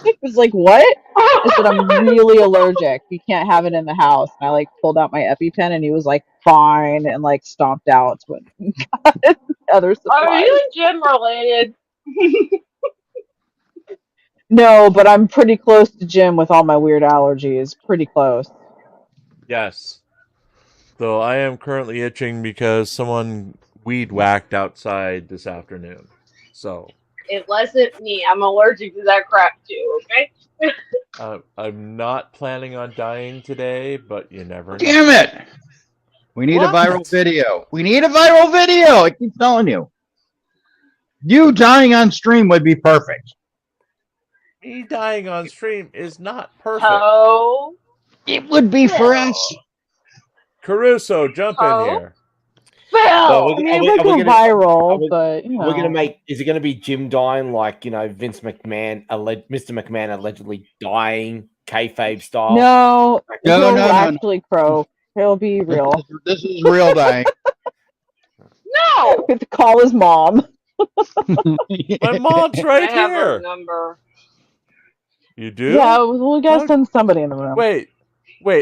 He was like, what? I said, I'm really allergic. You can't have it in the house. And I like pulled out my EpiPen, and he was like, fine, and like stomped out when he got other supplies. Are you and Jim related? No, but I'm pretty close to Jim with all my weird allergies. Pretty close. Yes. Though I am currently itching because someone weed whacked outside this afternoon. So It wasn't me. I'm allergic to that crap too, okay? I'm not planning on dying today, but you never know. Damn it! We need a viral video. We need a viral video. I keep telling you. You dying on stream would be perfect. Me dying on stream is not perfect. Oh, It would be for us. Caruso, jump in here. Phil! I mean, it would go viral, but you know. We're gonna make. Is it gonna be Jim dying like Vince McMahon, Mr. McMahon allegedly dying, kayfabe style? No, No, he'll no, actually crow. He'll be real. This is real dying. No! We have to call his mom. My mom's right I have her here. number. You do? Yeah, we gotta send somebody in the room. Wait.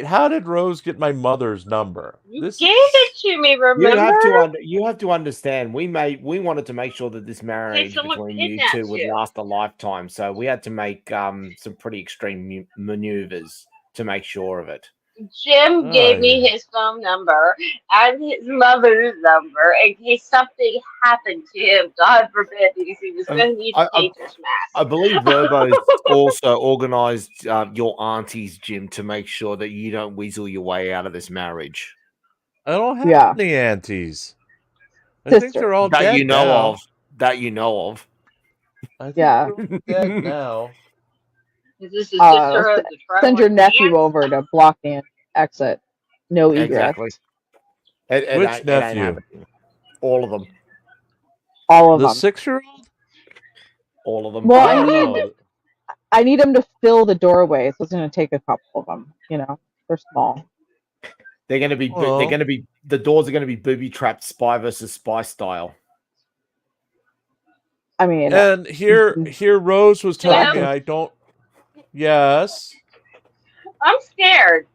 How did Rose get my mother's number? You gave it to me, remember? You have to understand. We wanted to make sure that this marriage someone between you kidnapped two would you. last a lifetime. So we had to make some pretty extreme maneuvers to make sure of it. Jim gave me his phone number and his mother's number in case something happened to him. God forbid, because he was going to need a painter's mask. I believe Verbo's also organised your auntie's Jim to make sure that you don't weasel your way out of this marriage. I don't have any aunties. I think they're all that dead you know now. of. That you know of. I think they're all dead now. Is this his sister of the send your nephew over to block and exit. No egress. Exactly. Which nephew? All of them. All of them. The 6-year-old? All of them. Well, I need them to fill the doorway, so it's going to take a couple of them. They're small. They're going to be. They're going to be. The doors are going to be booby trapped, spy versus spy style. I mean, and here Rose was telling me I don't. Yes. I'm scared.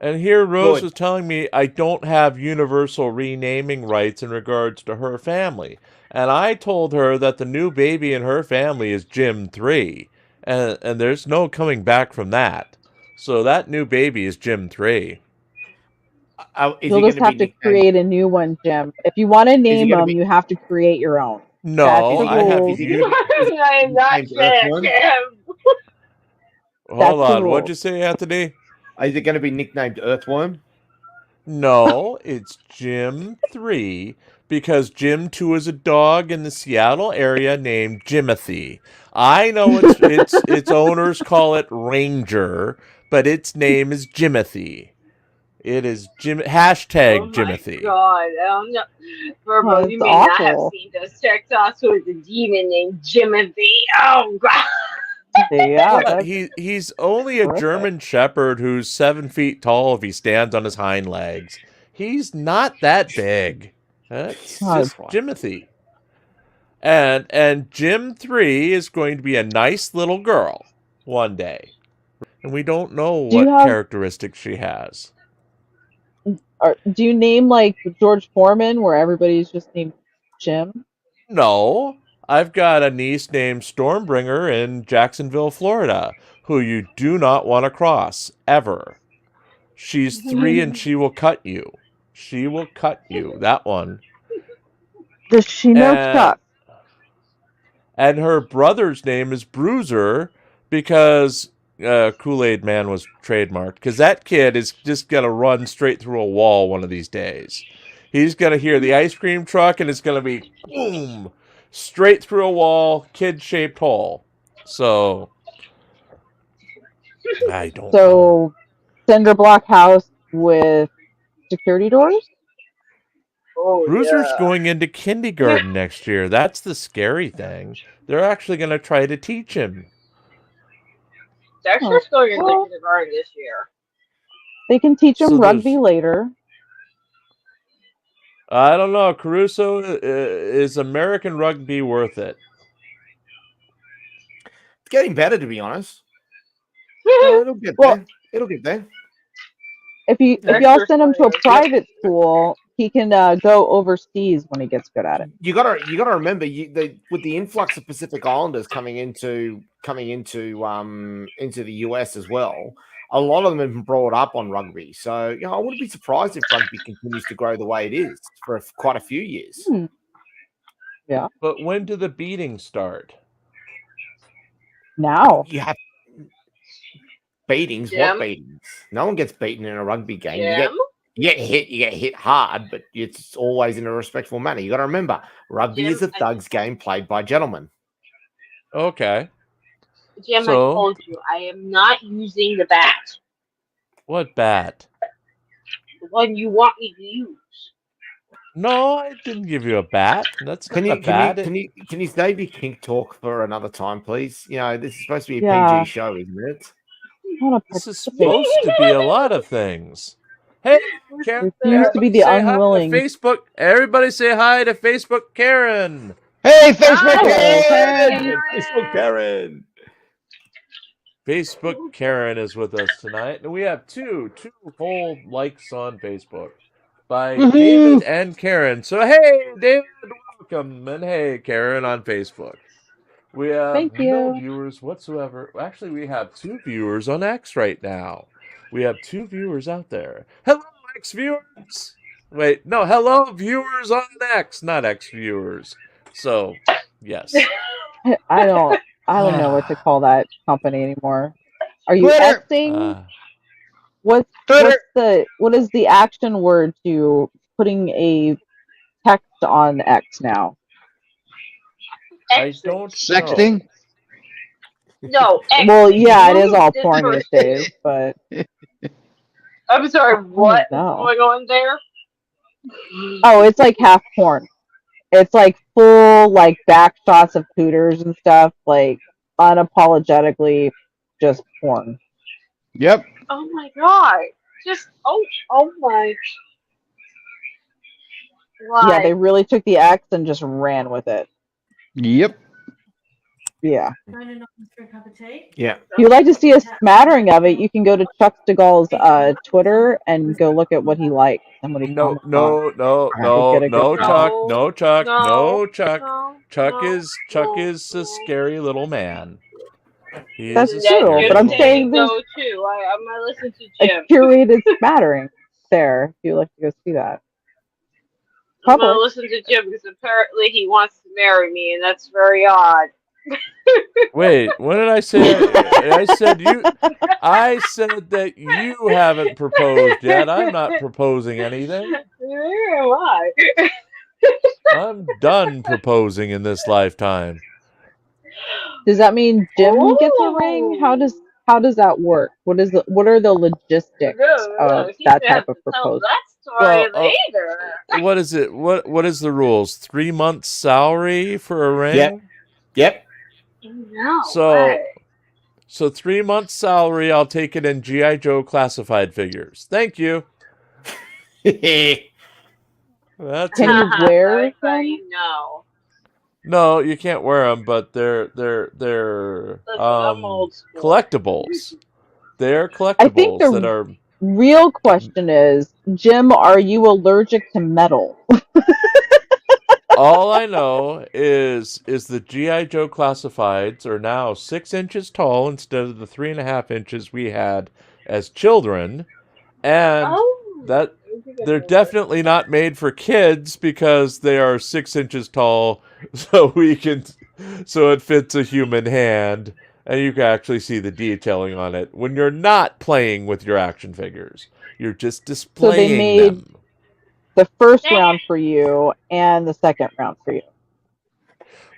And here Rose was telling me I don't have universal renaming rights in regards to her family. And I told her that the new baby in her family is Jim 3. And there's no coming back from that. So that new baby is Jim 3. You'll just have to create a new one, Jim. If you want to name them, you have to create your own. No, I have I am not Jim. Hold on. What'd you say, Anthony? Is it going to be nicknamed Earthworm? No, it's Jim 3 because Jim 2 is a dog in the Seattle area named Jimothy. I know its owners call it Ranger, but its name is Jimothy. It is hashtag Jimothy. God, Verbo, you may not have seen those TikToks with the demon named Jimothy. Oh God. Yeah, he's only a German Shepherd who's 7 feet tall if he stands on his hind legs. He's not that big. That's just Jimothy. And Jim 3 is going to be a nice little girl one day. And we don't know what characteristics she has. Do you name like George Foreman where everybody's just named Jim? No. I've got a niece named Stormbringer in Jacksonville, Florida, who you do not want to cross, ever. She's 3 and she will cut you. She will cut you, that one. Does she know Chuck? And her brother's name is Bruiser because Kool-Aid Man was trademarked. Because that kid is just going to run straight through a wall one of these days. He's going to hear the ice cream truck and it's going to be boom! Straight through a wall, kid-shaped hole. So, I don't know. Cinder block house with security doors? Oh, Bruiser's going into kindergarten next year. That's the scary thing. They're actually going to try to teach him. Dexter's going into kindergarten this year. They can teach him rugby later. I don't know. Caruso, is American rugby worth it? It's getting better, to be honest. It'll get there. It'll get there. If y'all send him to a private school, he can go overseas when he gets good at it. You gotta remember with the influx of Pacific Islanders coming into the US as well. A lot of them have been brought up on rugby, so I wouldn't be surprised if rugby continues to grow the way it is for quite a few years. Yeah, but when do the beatings start? Now you have beatings. What beatings? No one gets beaten in a rugby game. You get hit hard, but it's always in a respectful manner. You got to remember, rugby is a thug's game played by gentlemen. Okay. Jim, I told you, I am not using the bat. What bat? The one you want me to use. No, I didn't give you a bat. That's Can not you a bat. can you save your kink talk for another time, please? You know, this is supposed to be a Yeah. PG show, isn't it? I want to This is participate. supposed to be a lot of things. Hey, Karen, Refuse to be the everybody say hi to unwilling. Facebook. Everybody say hi to Facebook Karen. Hey, Facebook Hi, Karen! Facebook Karen. Facebook Karen is with us tonight, and we have two whole likes on Facebook by Woohoo! David and Karen. So hey, David, welcome, and hey, Karen on Facebook. We have Thank no you. viewers whatsoever. Actually, we have 2 viewers on X right now. We have 2 viewers out there. Hello, X viewers. Wait, no, hello, viewers on X, not X viewers. So, yes. I don't know what to call that company anymore. Are you Twitter. Xing? What is the action word to putting a text on X now? I don't know. Sexting? No. Well, yeah, it is all It's porn for- these days, but I'm sorry, what is no. going on there? oh, it's like half porn. It's like full like back shots of cooters and stuff, like unapologetically just porn. Yep. Oh my god. Just, oh my. Why? Yeah, they really took the X and just ran with it. Yep. Yeah. For a cup of tea? Yeah. If you'd like to see a smattering of it, you can go to Chuck DeGaull's Twitter and go look at what he likes and what he No, comments on. no, Get a no, good Chuck, No, no, Chuck, no, Chuck. no, Chuck no, is a scary little man. He That's is a true, scary but I'm little saying man. there's no too. I'm gonna listen to a Jim. curated smattering there if you'd like to go see that. I'm gonna Public. listen to Jim because apparently he wants to marry me, and that's very odd. Wait, what did I say? I said that you haven't proposed yet. I'm not proposing anything. Why? I'm done proposing in this lifetime. Does that mean Jim gets a ring? How does that work? What are the logistics of that type of proposal? That story later. What is it? What is the rules? 3 months salary for a ring? Yep. No. So 3 months salary. I'll take it in G.I. Joe classified figures. Thank you. That's Can you wear them? No. No, you can't wear them, but they're I'm old school. collectibles. They're collectibles I think that are. Real question is, Jim, are you allergic to metal? All I know is the G.I. Joe classifieds are now 6 inches tall instead of the 3.5 inches we had as children, and that they're definitely not made for kids because they are 6 inches tall, so it fits a human hand, and you can actually see the detailing on it when you're not playing with your action figures. You're just displaying them. The first round for you and the second round for you.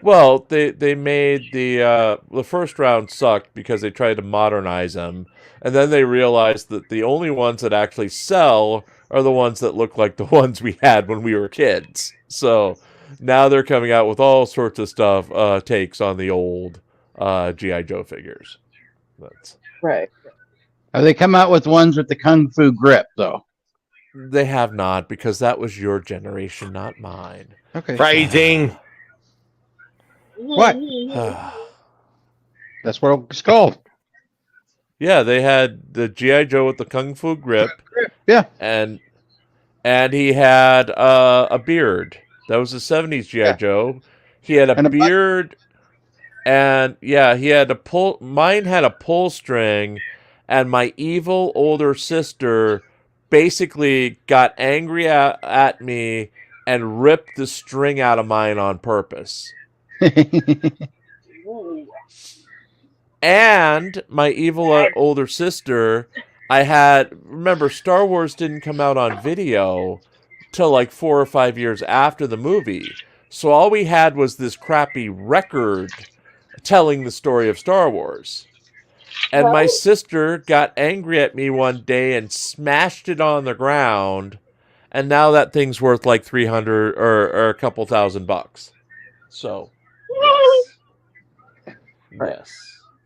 Well, they made the first round sucked because they tried to modernize them, and then they realized that the only ones that actually sell are the ones that look like the ones we had when we were kids. So now they're coming out with all sorts of stuff, takes on the old G.I. Joe figures. That's right. Have they come out with ones with the Kung Fu grip, though? They have not, because that was your generation, not mine. Okay. Phrasing. What? That's what it's called. Yeah, they had the G.I. Joe with the Kung Fu grip. Yeah. And he had a beard. That was the 70s G.I. Joe. He had a beard. And yeah, he had mine had a pull string, and my evil older sister basically got angry at me and ripped the string out of mine on purpose. And my evil older sister, remember, Star Wars didn't come out on video till like 4 or 5 years after the movie. So all we had was this crappy record telling the story of Star Wars. And my sister got angry at me one day and smashed it on the ground. And now that thing's worth like 300 or a couple $1,000. So, yes.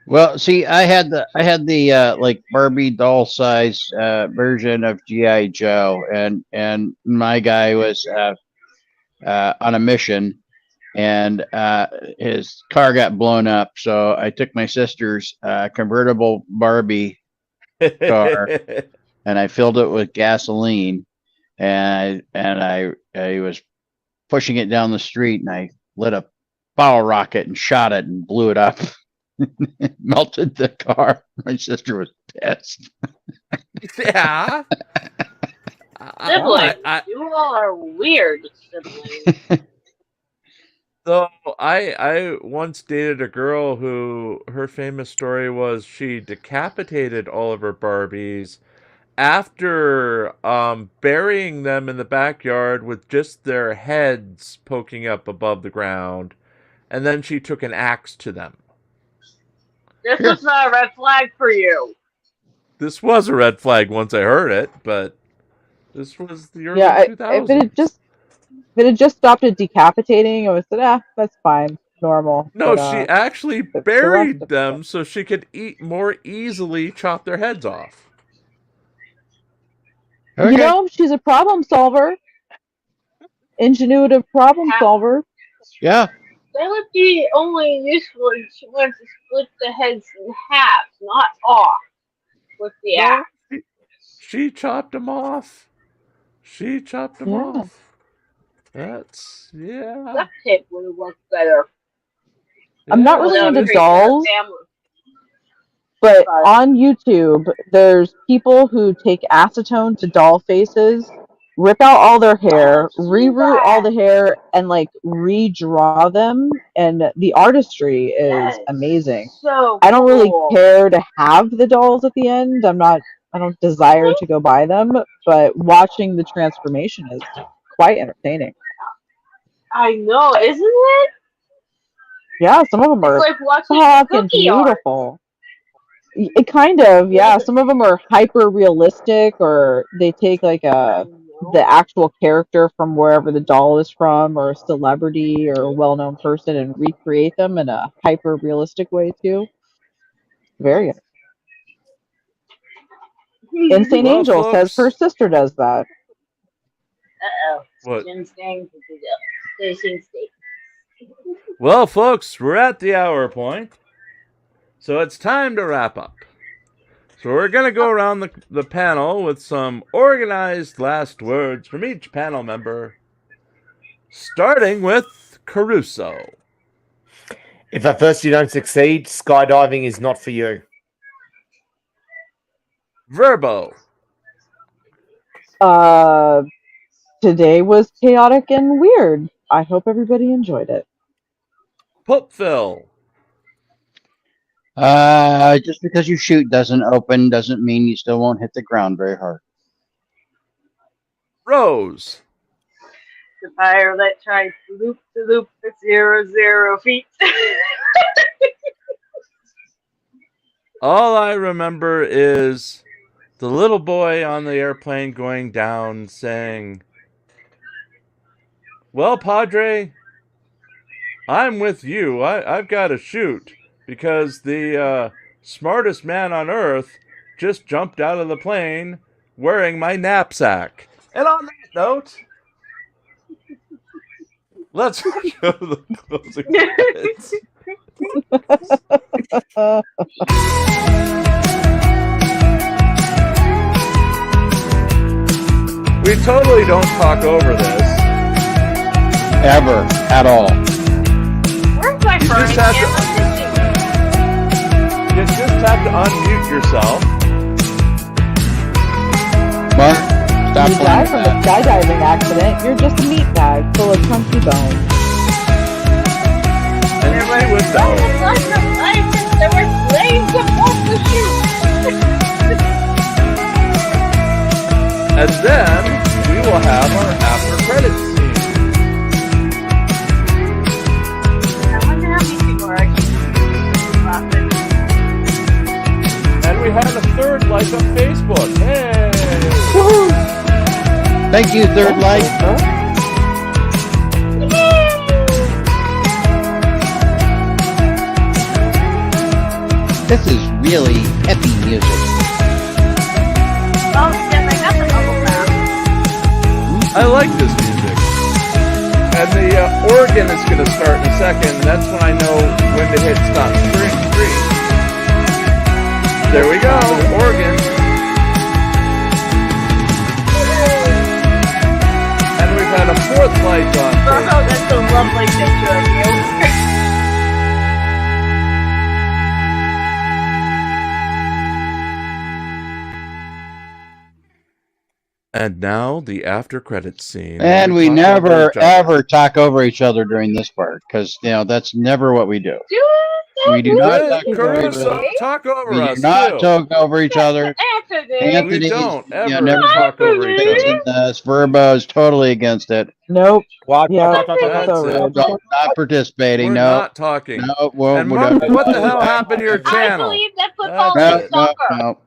Well, see, I had the like Barbie doll size version of GI Joe, and my guy was on a mission, and his car got blown up. So I took my sister's convertible Barbie car and I filled it with gasoline, and I was pushing it down the street, and I lit a bottle rocket and shot it and blew it up. It melted the car. My sister was pissed. Yeah. Siblings. You all are weird siblings. So I once dated a girl who her famous story was she decapitated all of her Barbies after burying them in the backyard with just their heads poking up above the ground, and then she took an axe to them. This was not a red flag for you. This was a red flag once I heard it, but this was the early 2000s. If it had just stopped at decapitating, I would have said, that's fine, normal. No, But, she actually buried them so she could more easily chop their heads off. Okay. You know, she's a problem solver. Ingenuitive problem solver. Yeah. That would be only useful if she wanted to split the heads in half, not off, with the axe. She chopped them off. She chopped them off. That's, That tip would have worked better. I'm not really into dolls, but on YouTube, there's people who take acetone to doll faces, rip out all their hair, reroot all the hair, and like redraw them, and the artistry is amazing. So I don't really care to have the dolls at the end. I don't desire to go buy them, but watching the transformation is quite entertaining. I know, isn't it? Yeah, some of them are like watching fucking beautiful. It kind of, yeah. Some of them are hyper realistic, or they take like the actual character from wherever the doll is from, or a celebrity or a well-known person, and recreate them in a hyper realistic way too. Very good. Insane Angel says her sister does that. What? Jim's going to do the station state. Well, folks, we're at the hour point, so it's time to wrap up. So we're going to go around the panel with some organized last words from each panel member, starting with Caruso. If at first you don't succeed, skydiving is not for you. Verbo. Today was chaotic and weird. I hope everybody enjoyed it. Popeville. Just because you shoot doesn't mean you still won't hit the ground very hard. Rose. The fire that tried to loop the loop for 0 feet. All I remember is the little boy on the airplane going down saying, "Well, Padre, I'm with you. I've got to shoot because the smartest man on Earth just jumped out of the plane wearing my knapsack." And on that note, let's go to the closing credits. We totally don't talk over this. Ever. At all. Where's my Bernie You just have to unmute yourself. Mark, stop You die from a skydiving accident, you're just a meat bag full of crunchy bones. And she would know. There were flames above the chute. And then we will have our after credits scene. I wonder how many people are actually laughing. we had a third like on Facebook. Hey! Woo-hoo. Thank you, Third Light. This is really happy music. Oh, yes, I got the bubble wrap. I like this music. And the organ is going to start in a second. That's when I know when to hit stop. 3. There we go. Organ. And we've had a fourth light on. Oh, that's a lovely picture of you. And now the after credits scene. And we talk over never, each other. ever talk over each other during this part because, that's never what we do. We do not Good, talk over Curtis, each other. talk over We us. do not too. talk over each other. Anthony, We don't ever never talk over each participates other. in this. Verbo is totally against it. Nope. What? Yeah. That's So it. rude. No, not participating. We're No. not talking. No. Well, And we're Mark, not- what the hell happened to your I channel? believe that football That's is No, no, soccer. no.